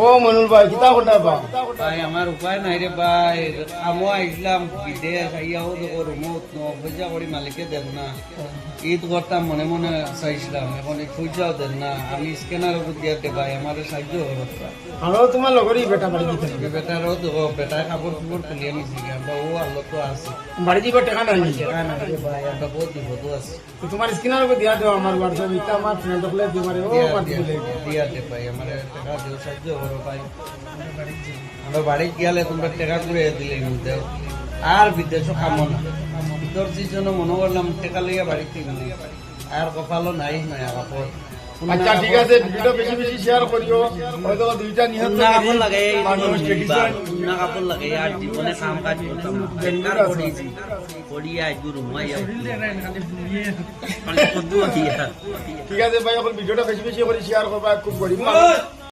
ও মনুল ভাই কিতা কথা বা ভাই আমার উপায় নাই রে ভাই, আমও আইলাম বিদেশ আইয়াও দেখো রুমত পয়সা করি মালিকে দেন না, ঈদ করতাম মনে মনে চাইছিলাম, এখন এই পয়সাও দেন না, আমি স্ক্যানার উপর দিয়ে দে ভাই আমার সাহায্য করো। আমারও তোমার লগরই বেটা বাড়ি দিতে বেটারও দেখো বেটায় কাপড় চুপড় খুলিয়ে নিছি, আমরা ও আলো তো আছে বাড়ি দিবে টাকা নাই টাকা না রে ভাই, আমরা বহুত বিপদও আছে। তো তোমার স্ক্রিনার উপর দিয়া দেও আমার হোয়াটসঅ্যাপ ইটা আমার ফ্রেন্ড হলে দিমারে ও মাটি দিলে দিয়া দে ভাই আমার টাকা দিও, সাহায্য করো ভাই। আমরা বাড়ি গেলে তোমরা টাকা করে দিলে দেও, আর বিদেশও কামো না, ভিতর জন্য মনে করলাম টাকা লইয়া বাড়িতে গেলে আর কপালও নাই নয়া কাপড়। আচ্ছা ঠিক আছে, ভিডিওটা বেশি বেশি শেয়ার করিও, হয়তো দুইটা নিহত না কাপড় লাগে মানুষ দেখিছেন। না কাপড় লাগে আর জীবনে কাম কাজ করতাম না, বেকার পড়েছি পড়িয়া আইবু রুমাইয়া ঠিক আছে ভাই, এখন ভিডিওটা বেশি বেশি করে শেয়ার করবা, খুব গরিব মানুষ।